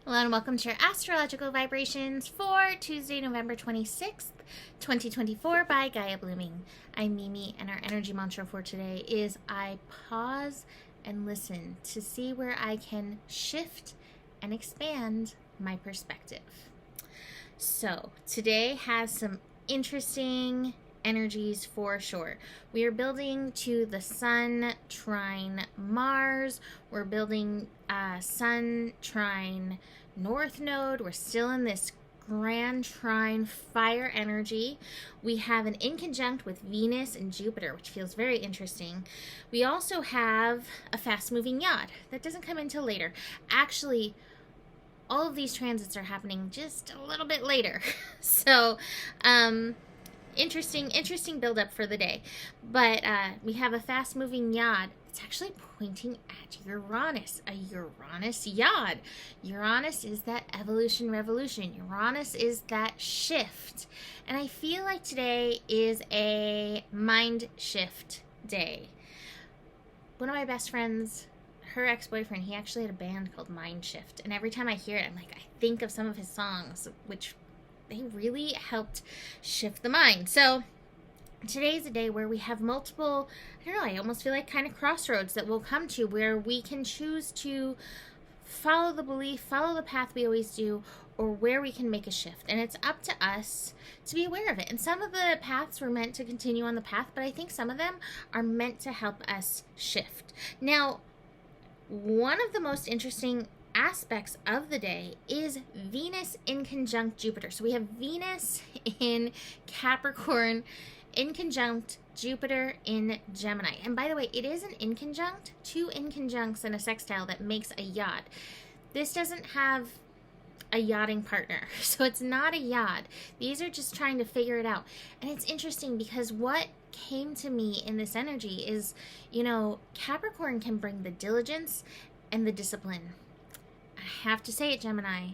Hello and welcome to your astrological vibrations for Tuesday, November 26th, 2024 by Gaia Blooming. I'm Mimi, and our energy mantra for today is I pause and listen to see where I can shift and expand my perspective. So today has some interesting energies for sure. We are building to the Sun Trine Mars. We're building Sun Trine North Node. We're still in this Grand Trine fire energy. We have an inconjunct with Venus and Jupiter, which feels very interesting. We also have a fast-moving yod. That doesn't come until later. Actually, all of these transits are happening just a little bit later. So, interesting build up for the day. But we have a fast moving yod. It's actually pointing at Uranus, a Uranus yod. Uranus is that evolution revolution. Uranus is that shift. And I feel like today is a mind shift day. One of my best friends, her ex-boyfriend, he actually had a band called Mind Shift. And every time I hear it, I'm like, I think of some of his songs, which they really helped shift the mind. So today's a day where we have multiple, I almost feel like kind of crossroads that we'll come to where we can choose to follow the belief, follow the path we always do, or where we can make a shift. And it's up to us to be aware of it. And some of the paths were meant to continue on the path, but I think some of them are meant to help us shift. Now, one of the most interesting aspects of the day is Venus in conjunct Jupiter. So we have Venus in Capricorn in conjunct Jupiter in Gemini. And by the way, it is an inconjunct, two inconjuncts and a sextile that makes a yod. This doesn't have a yachting partner, so it's not a yod. These are just trying to figure it out. And it's interesting because what came to me in this energy is, Capricorn can bring the diligence and the discipline. I have to say it, Gemini.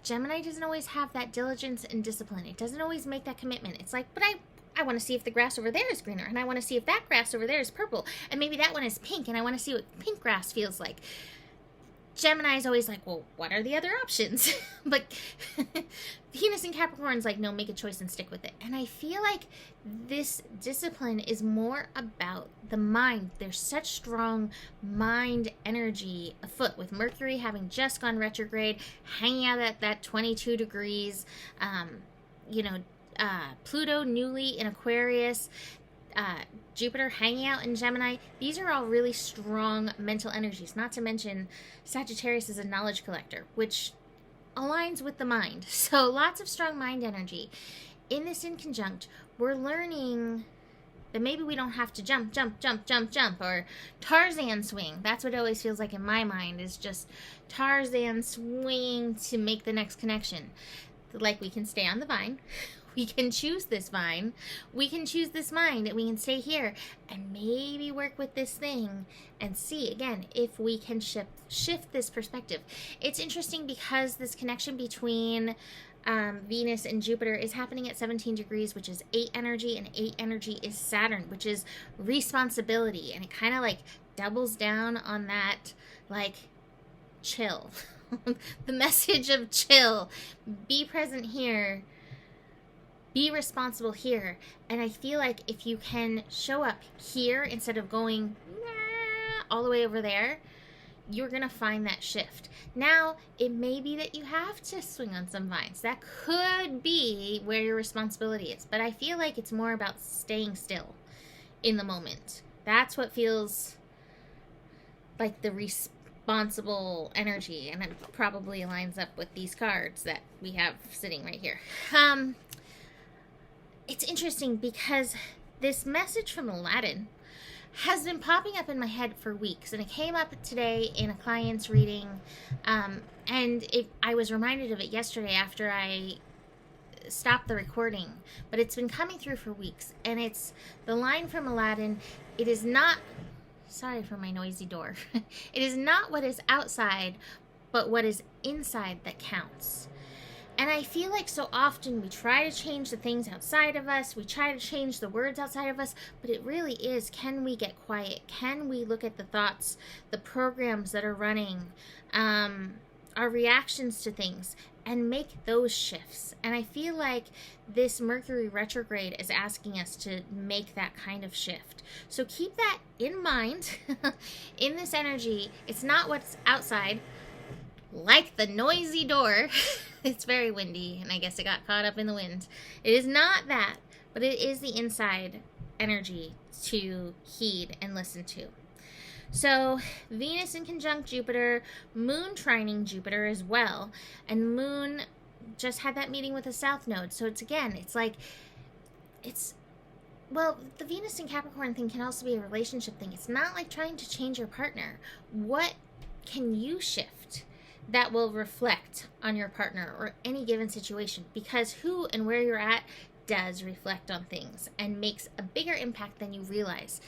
Gemini doesn't always have that diligence and discipline. It doesn't always make that commitment. It's like, but I want to see if the grass over there is greener, and I want to see if that grass over there is purple, and maybe that one is pink, and I want to see what pink grass feels like. Gemini is always like, well, what are the other options? But Venus and Capricorn's like, no, make a choice and stick with it. And I feel like this discipline is more about the mind. There's such strong mind energy afoot with Mercury having just gone retrograde, hanging out at that 22 degrees, Pluto newly in Aquarius, Jupiter hanging out in Gemini. These are all really strong mental energies, not to mention Sagittarius is a knowledge collector, which aligns with the mind. So lots of strong mind energy. In this inconjunct, we're learning that maybe we don't have to jump, or Tarzan swing. That's what it always feels like in my mind, is just Tarzan swing to make the next connection. Like we can stay on the vine. We can choose this vine, we can choose this mind, and we can stay here and maybe work with this thing and see, again, if we can shift this perspective. It's interesting because this connection between Venus and Jupiter is happening at 17 degrees, which is 8 energy, and 8 energy is Saturn, which is responsibility, and it kind of like doubles down on that, like, chill. The message of chill. Be present here. Be responsible here. And I feel like if you can show up here instead of going all the way over there, you're going to find that shift. Now, it may be that you have to swing on some vines. That could be where your responsibility is. But I feel like it's more about staying still in the moment. That's what feels like the responsible energy. And it probably aligns up with these cards that we have sitting right here. It's interesting because this message from Aladdin has been popping up in my head for weeks, and it came up today in a client's reading, I was reminded of it yesterday after I stopped the recording, but it's been coming through for weeks, and it's the line from Aladdin, it is not, sorry for my noisy door, it is not what is outside, but what is inside that counts. And I feel like so often we try to change the things outside of us, we try to change the words outside of us, but it really is, can we get quiet? Can we look at the thoughts, the programs that are running, our reactions to things, and make those shifts. And I feel like this Mercury retrograde is asking us to make that kind of shift. So keep that in mind. In this energy, it's not what's outside, like the noisy door. It's very windy, and I guess it got caught up in the wind. It is not that, but it is the inside energy to heed and listen to. So Venus in conjunct Jupiter, Moon trining Jupiter as well, and Moon just had that meeting with the South Node. So well, the Venus in Capricorn thing can also be a relationship thing. It's not like trying to change your partner. What can you shift that will reflect on your partner or any given situation? Because who and where you're at does reflect on things and makes a bigger impact than you realize.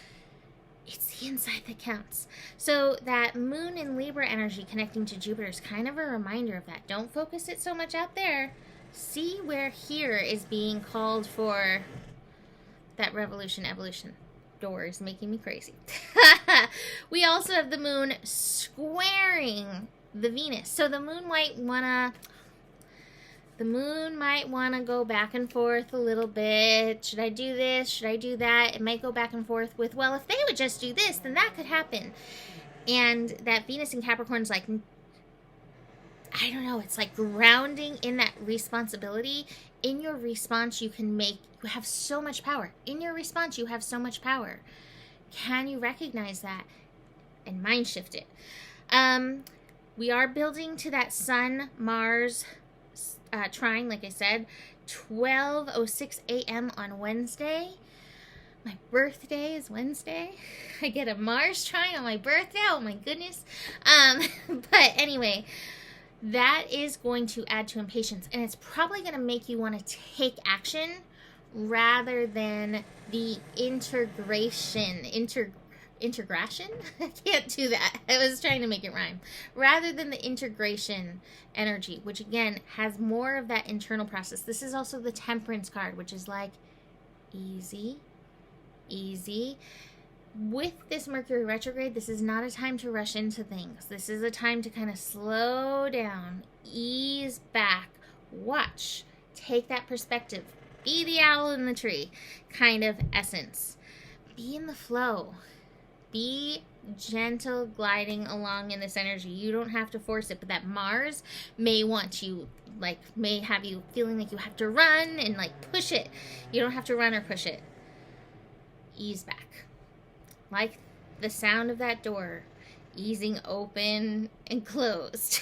It's the inside that counts. So that Moon in Libra energy connecting to Jupiter is kind of a reminder of that. Don't focus it so much out there. See where here is being called for. That revolution, evolution door is making me crazy. We also have the Moon squaring the Venus. So the Moon might wanna go back and forth a little bit. Should I do this? Should I do that? It might go back and forth with, well, if they would just do this, then that could happen. And that Venus in Capricorn's like, I don't know, it's like grounding in that responsibility. In your response, you have so much power. In your response, you have so much power. Can you recognize that and mind shift it? We are building to that Sun-Mars trine, like I said, 12:06 a.m. on Wednesday. My birthday is Wednesday. I get a Mars trine on my birthday. Oh my goodness. But anyway, that is going to add to impatience, and it's probably going to make you want to take action rather than the integration. I can't do that. I was trying to make it rhyme. Rather than the integration energy, which again has more of that internal process. This is also the Temperance card, which is like easy. With this Mercury retrograde, this is not a time to rush into things. This is a time to kind of slow down, ease back, watch, take that perspective, be the owl in the tree kind of essence. Be in the flow. Be gentle gliding along in this energy. You don't have to force it, but that Mars may have you feeling like you have to run and like push it. You don't have to run or push it. Ease back. Like the sound of that door easing open and closed.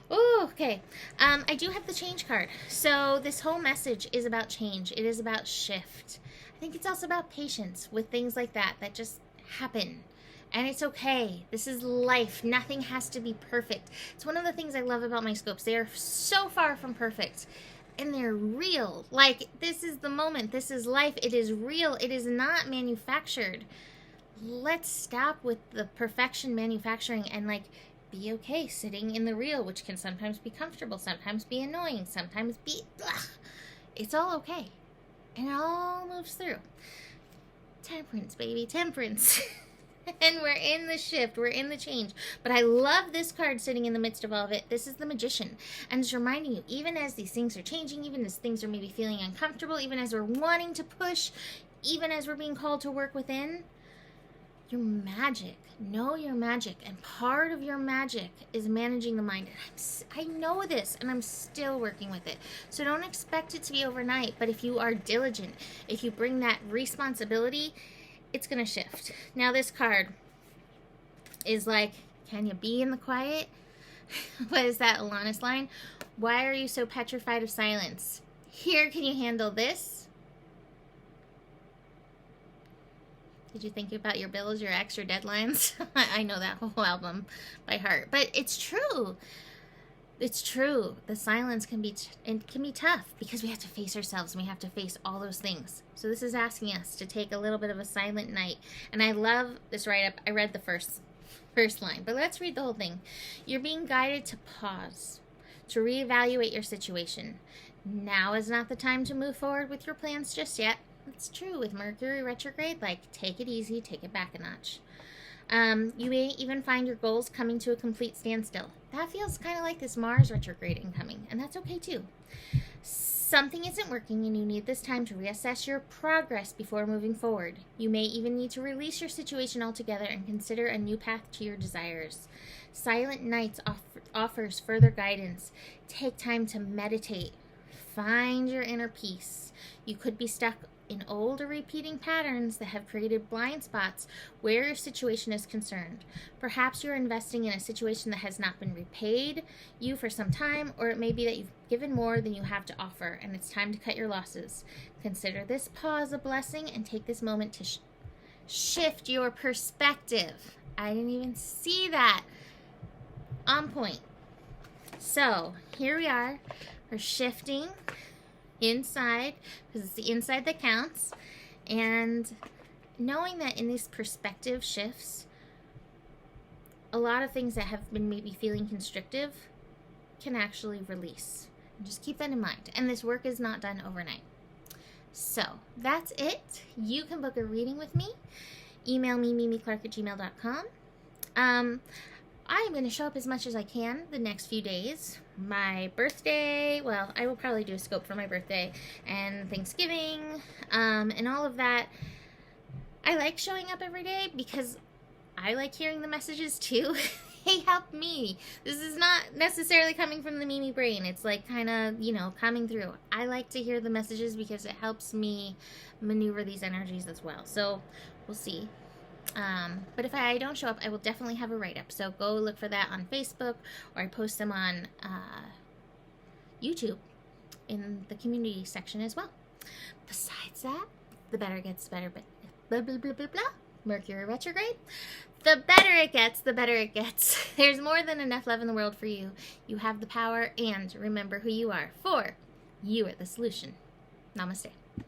Oh, okay. I do have the change card. So this whole message is about change. It is about shift. I think it's also about patience with things like that just happen. And it's okay. This is life. Nothing has to be perfect. It's one of the things I love about my scopes. They are so far from perfect. And they're real. Like, this is the moment. This is life. It is real. It is not manufactured. Let's stop with the perfection manufacturing and, be okay sitting in the real, which can sometimes be comfortable, sometimes be annoying, sometimes be... Ugh. It's all okay. And it all moves through. Temperance, baby. Temperance. And we're in the shift. We're in the change. But I love this card sitting in the midst of all of it. This is the Magician. And it's reminding you, even as these things are changing, even as things are maybe feeling uncomfortable, even as we're wanting to push, even as we're being called to work within, your magic. Know your magic. And part of your magic is managing the mind. And I know this, and I'm still working with it. So don't expect it to be overnight. But if you are diligent, if you bring that responsibility, it's going to shift. Now this card is like, can you be in the quiet? What is that Alanis line? Why are you so petrified of silence? Here, can you handle this? Did you think about your bills, your extra deadlines? I know that whole album by heart. But it's true. It's true. The silence can be tough because we have to face ourselves and we have to face all those things. So this is asking us to take a little bit of a silent night. And I love this write-up. I read the first line, but let's read the whole thing. You're being guided to pause, to reevaluate your situation. Now is not the time to move forward with your plans just yet. It's true with Mercury retrograde, take it easy, take it back a notch. You may even find your goals coming to a complete standstill. That feels kind of like this Mars retrograde incoming, and that's okay too. Something isn't working and you need this time to reassess your progress before moving forward. You may even need to release your situation altogether and consider a new path to your desires. Silent Nights offers further guidance. Take time to meditate. Find your inner peace. You could be stuck in old or repeating patterns that have created blind spots where your situation is concerned. Perhaps you're investing in a situation that has not been repaid you for some time, or it may be that you've given more than you have to offer and it's time to cut your losses. Consider this pause a blessing and take this moment to shift your perspective. I didn't even see that. On point. So here we are. We're shifting inside, because it's the inside that counts, and knowing that in these perspective shifts, a lot of things that have been maybe feeling constrictive can actually release. And just keep that in mind. And this work is not done overnight. So that's it. You can book a reading with me. Email me, mimiclark@gmail.com. I'm going to show up as much as I can the next few days. My birthday, well, I will probably do a scope for my birthday and Thanksgiving, and all of that. I like showing up every day because I like hearing the messages too. They help me. This is not necessarily coming from the Mimi brain. It's like kind of, coming through. I like to hear the messages because it helps me maneuver these energies as well. So we'll see. But if I don't show up, I will definitely have a write-up. So go look for that on Facebook, or I post them on YouTube in the community section as well. Besides that, the better it gets, the better. But blah, blah, blah, blah, blah. Mercury retrograde. The better it gets, the better it gets. There's more than enough love in the world for you. You have the power, and remember who you are. For you are the solution. Namaste.